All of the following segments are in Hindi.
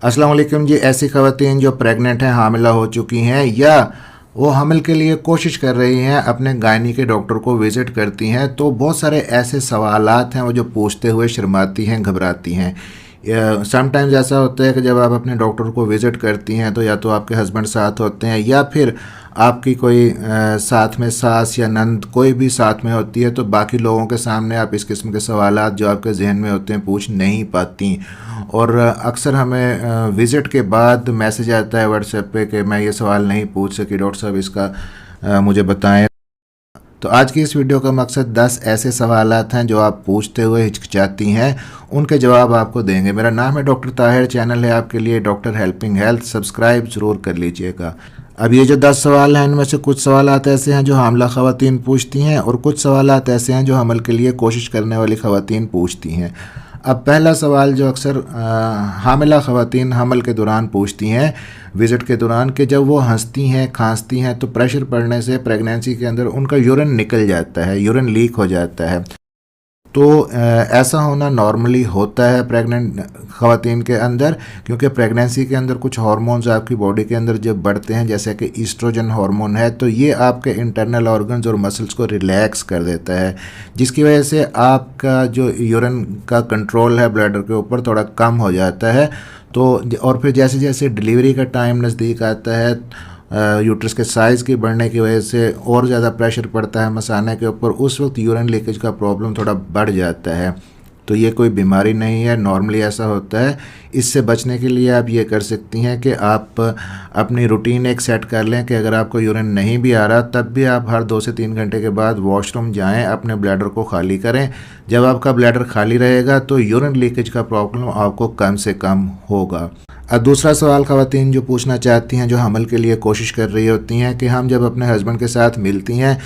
अस्सलाम वालेकुम जी। ऐसी ख़वातीन जो प्रेग्नेंट हैं, हामिला हो चुकी हैं या वो हमल के लिए कोशिश कर रही हैं, अपने गायनी के डॉक्टर को विज़िट करती हैं, तो बहुत सारे ऐसे सवालात हैं वो जो पूछते हुए शर्माती हैं, घबराती हैं। समटाइम्स ऐसा होता है कि जब आप अपने डॉक्टर को विज़िट करती हैं तो या तो आपके हस्बैंड साथ होते हैं या फिर आपकी कोई साथ में सास या नंद कोई भी साथ में होती है, तो बाकी लोगों के सामने आप इस किस्म के सवालात जो आपके जहन में होते हैं पूछ नहीं पाती। और अक्सर हमें विज़िट के बाद मैसेज आता है व्हाट्सएप पे कि मैं ये सवाल नहीं पूछ सकी, डॉक्टर साहब इसका मुझे बताएं। तो आज की इस वीडियो का मकसद 10 ऐसे सवालात हैं जो आप पूछते हुए हिचकिचाती हैं, उनके जवाब आपको देंगे। मेरा नाम है डॉक्टर ताहिर, चैनल है आपके लिए डॉक्टर हेल्पिंग हेल्थ, सब्सक्राइब ज़रूर कर लीजिएगा। अब ये जो 10 सवाल हैं इनमें से कुछ सवालात ऐसे हैं जो हामिला ख़वातीन पूछती हैं और कुछ सवालात ऐसे हैं जो हमल के लिए कोशिश करने वाली ख़वातीन पूछती हैं। अब पहला सवाल जो अक्सर हामिला ख़वातीन हमल के दौरान पूछती हैं विज़िट के दौरान, कि जब वो हंसती हैं, खांसती हैं तो प्रेशर पड़ने से प्रेगनेंसी के अंदर उनका यूरिन निकल जाता है, यूरिन लीक हो जाता है। तो ऐसा होना नॉर्मली होता है प्रेग्नेंट ख़वातीन के अंदर, क्योंकि प्रेगनेंसी के अंदर कुछ हार्मोन्स आपकी बॉडी के अंदर जब बढ़ते हैं, जैसे कि ईस्ट्रोजन हार्मोन है, तो ये आपके इंटरनल ऑर्गन्स और मसल्स को रिलैक्स कर देता है, जिसकी वजह से आपका जो यूरिन का कंट्रोल है ब्लैडर के ऊपर थोड़ा कम हो जाता है। तो और फिर जैसे जैसे डिलीवरी का टाइम नज़दीक आता है, यूट्रस के साइज़ की बढ़ने की वजह से और ज़्यादा प्रेशर पड़ता है मसाने के ऊपर, उस वक्त यूरिन लीकेज का प्रॉब्लम थोड़ा बढ़ जाता है। तो ये कोई बीमारी नहीं है, नॉर्मली ऐसा होता है। इससे बचने के लिए आप ये कर सकती हैं कि आप अपनी रूटीन एक सेट कर लें कि अगर आपको यूरिन नहीं भी आ रहा तब भी आप हर 2 से 3 घंटे के बाद वॉशरूम जाएं, अपने ब्लैडर को खाली करें। जब आपका ब्लैडर खाली रहेगा तो यूरिन लीकेज का प्रॉब्लम आपको कम से कम होगा। अब दूसरा सवाल ख़वातीन जो पूछना चाहती हैं, जो हमल के लिए कोशिश कर रही होती हैं, कि हम जब अपने हस्बैंड के साथ मिलती हैं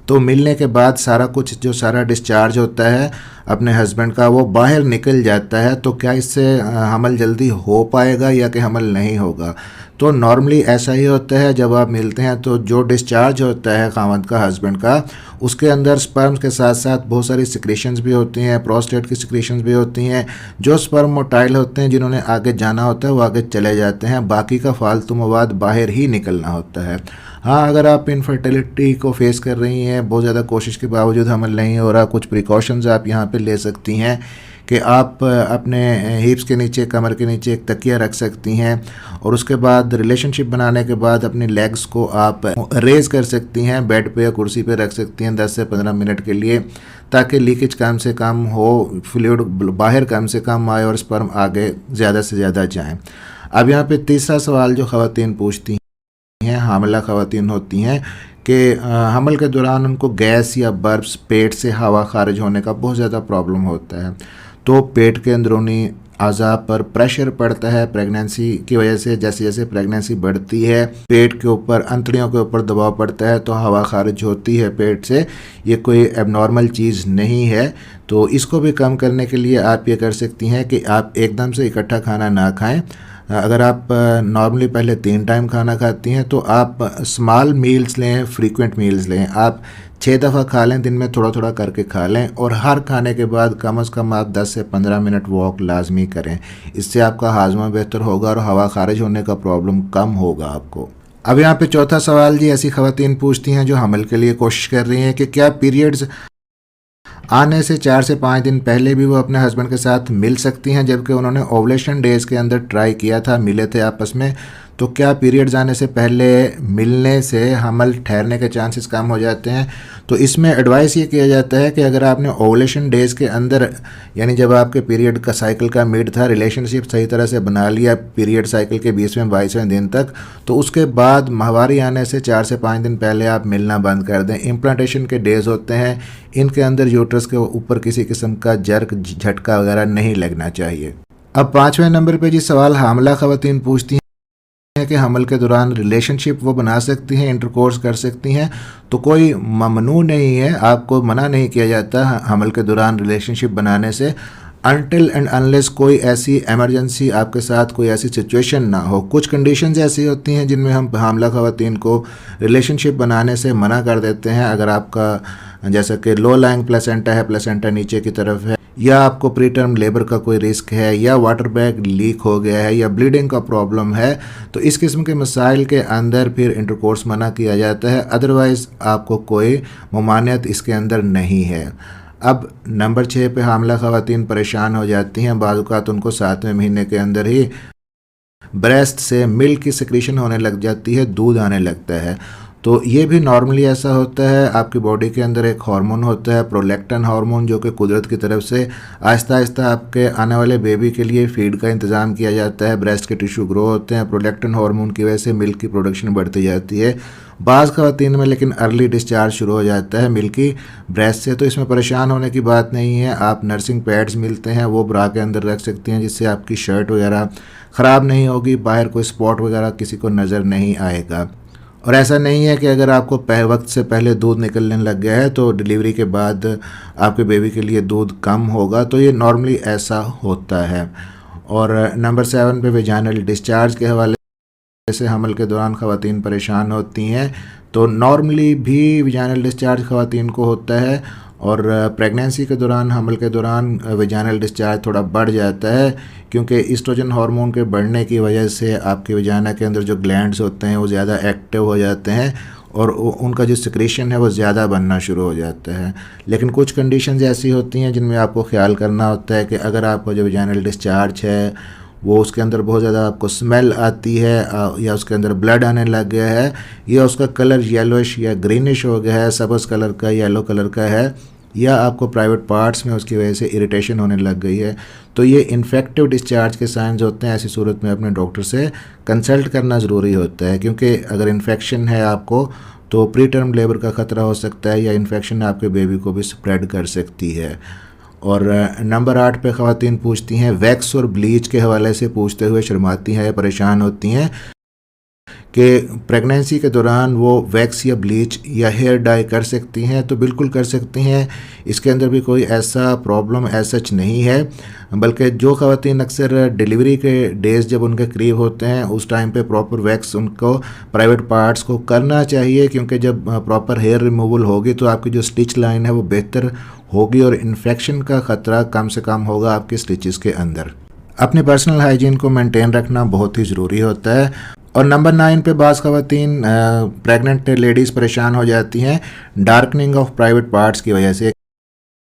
तो मिलने के बाद सारा कुछ जो सारा डिस्चार्ज होता है अपने हस्बैंड का वो बाहर निकल जाता है, तो क्या इससे हमल जल्दी हो पाएगा या कि हमल नहीं होगा? तो नॉर्मली ऐसा ही होता है, जब आप मिलते हैं तो जो डिस्चार्ज होता है खामद का, हस्बैंड का, उसके अंदर स्पर्म्स के साथ साथ बहुत सारी सिक्रेशंस भी होती हैं, प्रोस्टेट की सिक्रेशंस भी होती हैं। जो स्पर्म मोटाइल होते हैं, जिन्होंने आगे जाना होता है वो आगे चले जाते हैं, बाकी का फालतू मवाद बाहर ही निकलना होता है। हाँ, अगर आप इनफर्टिलिटी को फेस कर रही हैं, बहुत ज़्यादा कोशिश के बावजूद हमल नहीं हो रहा, कुछ प्रिकॉशंस आप यहाँ पे ले सकती हैं कि आप अपने हिप्स के नीचे, कमर के नीचे एक तकिया रख सकती हैं और उसके बाद रिलेशनशिप बनाने के बाद अपनी लेग्स को आप रेज कर सकती हैं, बेड पे या कुर्सी पे रख सकती हैं 10 से 15 मिनट के लिए, ताकि लीकेज कम से कम हो, फ्लूइड बाहर कम से कम आए और स्पर्म आगे ज़्यादा से ज़्यादा जाएँ। अब यहाँ पे तीसरा सवाल जो ख़वातीन पूछती हैं, हामिला ख़वातीन होती हैं, कि हमल के दौरान उनको गैस या बर्प्स, पेट से हवा खारिज होने का बहुत ज़्यादा प्रॉब्लम होता है। तो पेट के अंदरूनी अज़ा पर प्रेशर पड़ता है प्रेगनेंसी की वजह से। जैसे जैसे प्रेगनेंसी बढ़ती है पेट के ऊपर, अंतड़ियों के ऊपर दबाव पड़ता है तो हवा खारिज होती है पेट से। ये कोई एबनॉर्मल चीज़ नहीं है। तो इसको भी कम करने के लिए आप ये कर सकती हैं कि आप एकदम से इकट्ठा खाना ना खाएँ। अगर आप नॉर्मली पहले 3 टाइम खाना खाती हैं तो आप स्मॉल मील्स लें, फ्रीक्वेंट मील्स लें। आप 6 दफ़ा खा लें, दिन में थोड़ा थोड़ा करके खा लें और हर खाने के बाद कम से कम आप 10 से 15 मिनट वॉक लाजमी करें। इससे आपका हाजमा बेहतर होगा और हवा खारिज होने का प्रॉब्लम कम होगा आपको। अब यहाँ पे चौथा सवाल जी ऐसी ख़वातीन पूछती हैं जो हमल के लिए कोशिश कर रही हैं, कि क्या पीरियड्स आने से 4 से 5 दिन पहले भी वो अपने हस्बैंड के साथ मिल सकती हैं, जबकि उन्होंने ओवुलेशन डेज़ के अंदर ट्राई किया था, मिले थे आपस में। तो क्या पीरियड्स आने से पहले मिलने से हमल ठहरने के चांसेस कम हो जाते हैं? तो इसमें एडवाइस ये किया जाता है कि अगर आपने ओवुलेशन डेज़ के अंदर, यानी जब आपके पीरियड का साइकिल का मिड था, रिलेशनशिप सही तरह से बना लिया पीरियड साइकिल के 20वें 22वें दिन तक, तो उसके बाद माहवारी आने से 4 से 5 दिन पहले आप मिलना बंद कर दें। इम्प्लांटेशन के डेज़ होते हैं, इनके अंदर यूट्रस के ऊपर किसी किस्म का जर्क, झटका वगैरह नहीं लगना चाहिए। अब 5वें नंबर पर जी सवाल हामिला ख़वातीन पूछती हैं कि हमल के दौरान रिलेशनशिप वो बना सकती हैं, इंटरकोर्स कर सकती हैं। तो कोई ममनू नहीं है, आपको मना नहीं किया जाता हमल के दौरान रिलेशनशिप बनाने से, अनटिल एंड अनलेस कोई ऐसी इमरजेंसी आपके साथ, कोई ऐसी सिचुएशन ना हो। कुछ कंडीशंस ऐसी होती हैं जिनमें हम हामिला ख़वातीन को रिलेशनशिप बनाने से मना कर देते हैं। अगर आपका जैसा कि लो लाइंग प्लेसेंटा है, प्लेसेंटा नीचे की तरफ है, या आपको प्री टर्म लेबर का कोई रिस्क है, या वाटर बैग लीक हो गया है, या ब्लीडिंग का प्रॉब्लम है, तो इस किस्म के मसाइल के अंदर फिर इंटरकोर्स मना किया जाता है। अदरवाइज़ आपको कोई ममानियत इसके अंदर नहीं है। अब नंबर 6 पे हामिला ख़वातीन परेशान हो जाती हैं। बाज़ औक़ात उनको 7वें महीने के अंदर ही ब्रेस्ट से मिल्क की सिक्रीशन होने लग जाती है, दूध आने लगता है। तो ये भी नॉर्मली ऐसा होता है। आपकी बॉडी के अंदर एक हार्मोन होता है प्रोलैक्टिन हार्मोन, जो कि कुदरत की तरफ से आहिस्ता आहिस्ता आपके आने वाले बेबी के लिए फीड का इंतज़ाम किया जाता है। ब्रेस्ट के टिश्यू ग्रो होते हैं, प्रोलैक्टिन हार्मोन की वजह से मिल्क की प्रोडक्शन बढ़ती जाती है। बाज़ ख़वातीन में लेकिन अर्ली डिस्चार्ज शुरू हो जाता है मिल्की ब्रेस्ट से, तो इसमें परेशान होने की बात नहीं है। आप नर्सिंग पैड्स मिलते हैं, वो ब्रा के अंदर रख सकती हैं, जिससे आपकी शर्ट वगैरह ख़राब नहीं होगी, बाहर कोई स्पॉट वगैरह किसी को नज़र नहीं आएगा। और ऐसा नहीं है कि अगर आपको वक्त से पहले दूध निकलने लग गया है तो डिलीवरी के बाद आपके बेबी के लिए दूध कम होगा, तो ये नॉर्मली ऐसा होता है। और नंबर 7 पे वेजाइनल डिस्चार्ज के हवाले से हमल के दौरान ख़वातीन परेशान होती हैं। तो नॉर्मली भी वेजाइनल डिस्चार्ज ख़वातीन को होता है, और प्रेगनेंसी के दौरान हमल के दौरान वेजाइनल डिस्चार्ज थोड़ा बढ़ जाता है, क्योंकि ईस्ट्रोजन हार्मोन के बढ़ने की वजह से आपके वेजाइना के अंदर जो ग्लैंड्स होते हैं वो ज़्यादा एक्टिव हो जाते हैं, और उनका जो सिक्रीशन है वो ज़्यादा बनना शुरू हो जाता है। लेकिन कुछ कंडीशंस ऐसी होती हैं जिनमें आपको ख्याल करना होता है कि अगर आपका जो वेजाइनल डिस्चार्ज है वो उसके अंदर बहुत ज़्यादा आपको स्मेल आती है, या उसके अंदर ब्लड आने लग गया है, या उसका कलर येलोइश या ग्रीनिश हो गया है, सब्ज़ कलर का येलो कलर का है, या आपको प्राइवेट पार्ट्स में उसकी वजह से इरिटेशन होने लग गई है, तो ये इन्फेक्टिव डिस्चार्ज के साइंस होते हैं। ऐसी सूरत में अपने डॉक्टर से कंसल्ट करना ज़रूरी होता है, क्योंकि अगर इन्फेक्शन है आपको तो प्री टर्म लेबर का ख़तरा हो सकता है, या इन्फेक्शन आपके बेबी को भी स्प्रेड कर सकती है। और नंबर 8 पे ख़वातीन पूछती हैं, वैक्स और ब्लीच के हवाले से पूछते हुए शर्माती हैं, परेशान होती हैं कि प्रेगनेंसी के दौरान वो वैक्स या ब्लीच या हेयर डाई कर सकती हैं। तो बिल्कुल कर सकती हैं, इसके अंदर भी कोई ऐसा प्रॉब्लम सच नहीं है। बल्कि जो ख़वातीन अक्सर डिलीवरी के डेज़ जब उनके करीब होते हैं उस टाइम पे प्रॉपर वैक्स उनको प्राइवेट पार्ट्स को करना चाहिए, क्योंकि जब प्रॉपर हेयर रिमूवल होगी तो आपकी जो स्टिच लाइन है वो बेहतर होगी, और इन्फेक्शन का ख़तरा कम से कम होगा आपके स्टिचेस के अंदर। अपने पर्सनल हाइजीन को मेंटेन रखना बहुत ही ज़रूरी होता है। और नंबर 9 पे बाज़ ख़वातीन प्रेग्नेंट लेडीज़ परेशान हो जाती हैं डार्कनिंग ऑफ प्राइवेट पार्ट्स की वजह से,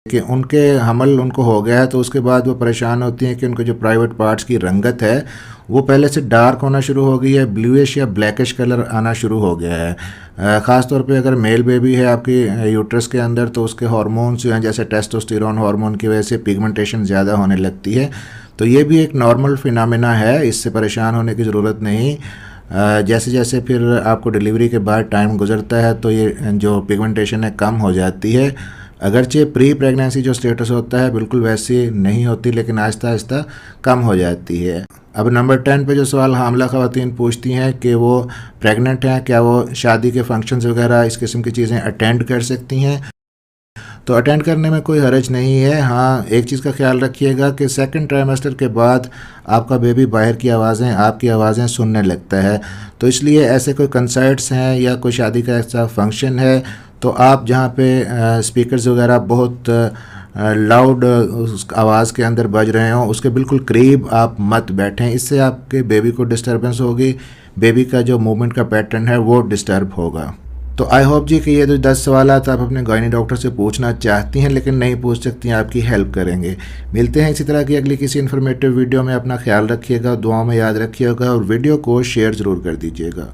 कि उनके हमल उनको हो गया है तो उसके बाद वो परेशान होती हैं कि उनके जो प्राइवेट पार्ट्स की रंगत है वो पहले से डार्क होना शुरू हो गई है, ब्लूइश या ब्लैकिश कलर आना शुरू हो गया है। ख़ास तौर पे अगर मेल बेबी है आपकी यूट्रस के अंदर तो उसके हार्मोन्स जो हैं जैसे टेस्टोस्टेरोन हार्मोन की वजह से पिगमेंटेशन ज़्यादा होने लगती है। तो ये भी एक नॉर्मल फिनोमेना है, इससे परेशान होने की ज़रूरत नहीं। जैसे जैसे फिर आपको डिलीवरी के बाद टाइम गुजरता है तो ये जो पिगमेंटेशन है कम हो जाती है। अगरचे प्री प्रेगनेंसी जो स्टेटस होता है बिल्कुल वैसी नहीं होती, लेकिन आहिस्ता आहिस्ता कम हो जाती है। अब नंबर 10 पे जो सवाल हामला ख़वातीन पूछती हैं कि वो प्रेग्नेंट हैं, क्या वो शादी के फंक्शंस वगैरह इस किस्म की चीज़ें अटेंड कर सकती हैं। तो अटेंड करने में कोई हर्ज नहीं है। हाँ, एक चीज़ का ख्याल रखिएगा कि सेकंड ट्राइमेस्टर के बाद आपका बेबी बाहर की आवाज़ें आपकी आवाज़ें सुनने लगता है, तो इसलिए ऐसे कोई कंसर्ट्स हैं या कोई शादी का ऐसा फंक्शन है तो आप जहाँ पे स्पीकर्स वगैरह बहुत लाउड आवाज़ के अंदर बज रहे हों उसके बिल्कुल करीब आप मत बैठें, इससे आपके बेबी को डिस्टर्बेंस होगी, बेबी का जो मूवमेंट का पैटर्न है वो डिस्टर्ब होगा। तो आई होप जी कि ये जो 10 सवाल आप अपने गायनी डॉक्टर से पूछना चाहती हैं लेकिन नहीं पूछ सकती हैं, आपकी हेल्प करेंगे। मिलते हैं इसी तरह की अगली किसी इन्फॉर्मेटिव वीडियो में। अपना ख्याल रखिएगा, दुआओं में याद रखिएगा और वीडियो को शेयर ज़रूर कर दीजिएगा।